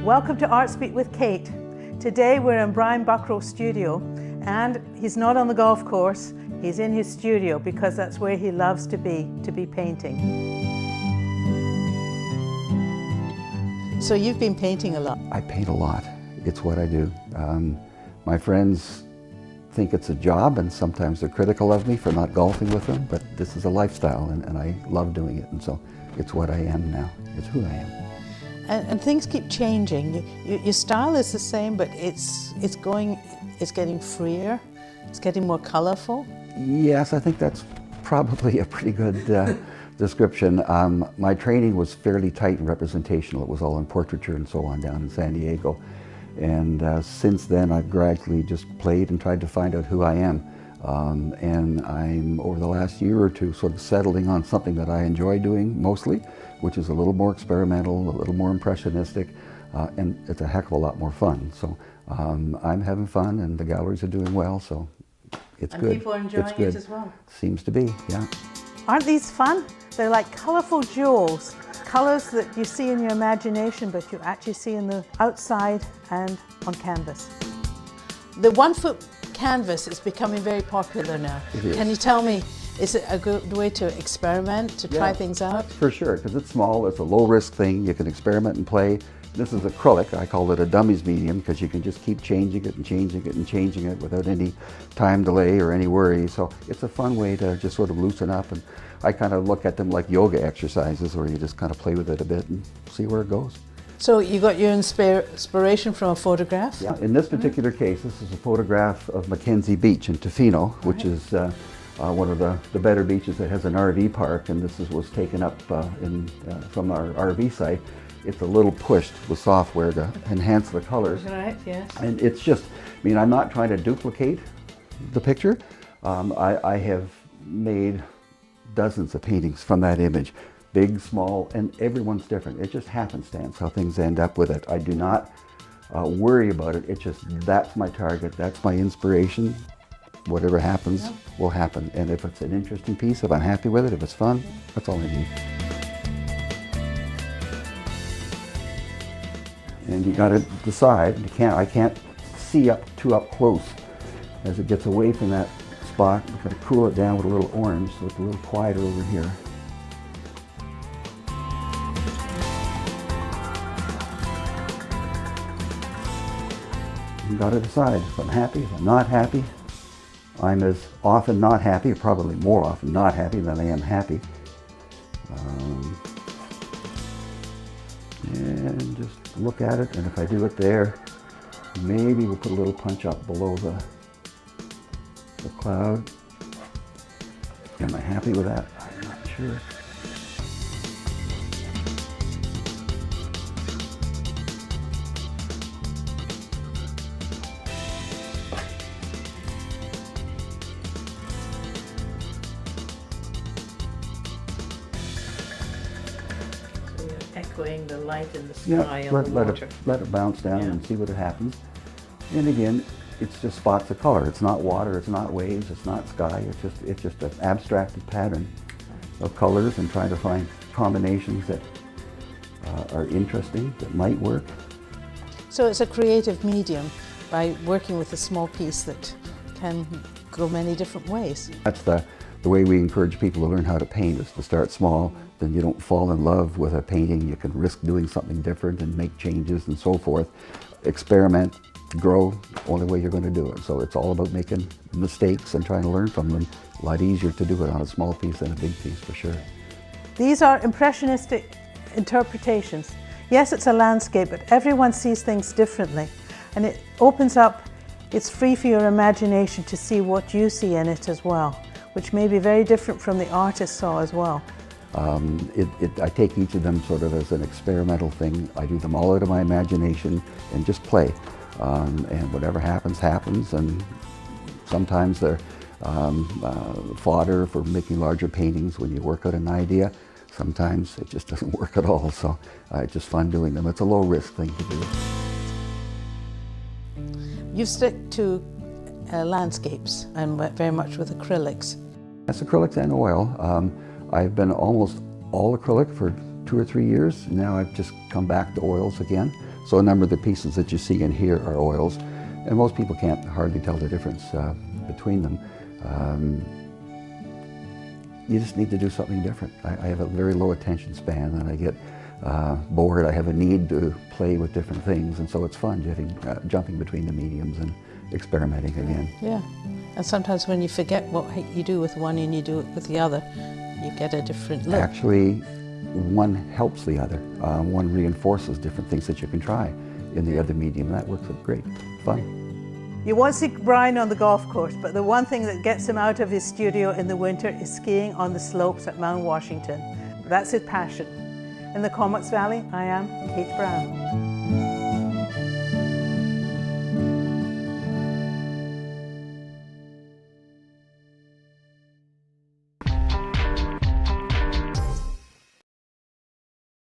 Welcome to Art Speak with Kate. Today we're in Brian Buckro's studio, and he's not on the golf course, he's in his studio because that's where he loves to be painting. So you've been painting a lot. I paint a lot. It's what I do. My friends think it's a job, and sometimes they're critical of me for not golfing with them, but this is a lifestyle, and I love doing it, and so it's what I am now. It's who I am. And things keep changing. Your style is the same, but it's getting freer, it's getting more colorful. Yes, I think that's probably a pretty good description. My training was fairly tight and representational. It was all in portraiture and so on down in San Diego. And since then, I've gradually just played and tried to find out who I am. And I'm, over the last year or two, sort of settling on something that I enjoy doing mostly, which is a little more experimental, a little more impressionistic, and it's a heck of a lot more fun. So I'm having fun, and the galleries are doing well, so it's good. And people are enjoying it as well. Seems to be, yeah. Aren't these fun? They're like colorful jewels, colors that you see in your imagination, but you actually see in the outside and on canvas. The 1 foot canvas is becoming very popular now. It is. Can you tell me, is it a good way to experiment, to try things out? For sure, because it's small, it's a low-risk thing. You can experiment and play. This is acrylic. I call it a dummies medium because you can just keep changing it and changing it and changing it without any time delay or any worry. So it's a fun way to just sort of loosen up, and I kind of look at them like yoga exercises where you just kind of play with it a bit and see where it goes. So you got your inspiration from a photograph? Yeah, in this particular case, this is a photograph of Mackenzie Beach in Tofino, which is one of the better beaches that has an RV park, and this was taken up from our RV site. It's a little pushed with software to enhance the colors. Right, yes. And it's just, I mean, I'm not trying to duplicate the picture. I have made dozens of paintings from that image. Big, small, and everyone's different. It just happenstance how things end up with it. I do not worry about it. It's just, that's my target, that's my inspiration. Whatever happens will happen. And if it's an interesting piece, if I'm happy with it, if it's fun, that's all I need. And you gotta decide, I can't see too up close. As it gets away from that spot, I'm gonna cool it down with a little orange so it's a little quieter over here. You gotta decide if I'm happy, if I'm not happy. I'm as often not happy, or probably more often not happy than I am happy. And just look at it, and if I do it there, maybe we'll put a little punch up below the cloud. Am I happy with that? I'm not sure. Echoing the light in the sky and the water. Let it bounce down and see what happens. And again, it's just spots of color. It's not water, it's not waves, it's not sky. It's just an abstracted pattern of colors, and trying to find combinations that are interesting, that might work. So it's a creative medium by working with a small piece that can go many different ways. That's the way we encourage people to learn how to paint, is to start small. Then you don't fall in love with a painting. You can risk doing something different and make changes and so forth. Experiment, grow, the only way you're going to do it. So it's all about making mistakes and trying to learn from them. A lot easier to do it on a small piece than a big piece, for sure. These are impressionistic interpretations. Yes, it's a landscape, but everyone sees things differently. And it opens up, it's free for your imagination to see what you see in it as well, which may be very different from the artist saw as well. I take each of them sort of as an experimental thing. I do them all out of my imagination and just play. And whatever happens, happens. And sometimes they're fodder for making larger paintings when you work out an idea. Sometimes it just doesn't work at all. So it's just fun doing them. It's a low-risk thing to do. You stick to landscapes and very much with acrylics. That's acrylics and oil. I've been almost all acrylic for 2 or 3 years. Now I've just come back to oils again. So a number of the pieces that you see in here are oils, and most people can't hardly tell the difference between them. You just need to do something different. I have a very low attention span, and I get bored. I have a need to play with different things, and so it's fun jumping between the mediums and experimenting again. Yeah, and sometimes when you forget what you do with one and you do it with the other, you get a different look. Actually, one helps the other. One reinforces different things that you can try in the other medium. That works out great. Fun. You won't see Brian on the golf course, but the one thing that gets him out of his studio in the winter is skiing on the slopes at Mount Washington. That's his passion. In the Comox Valley, I am Kate Brown.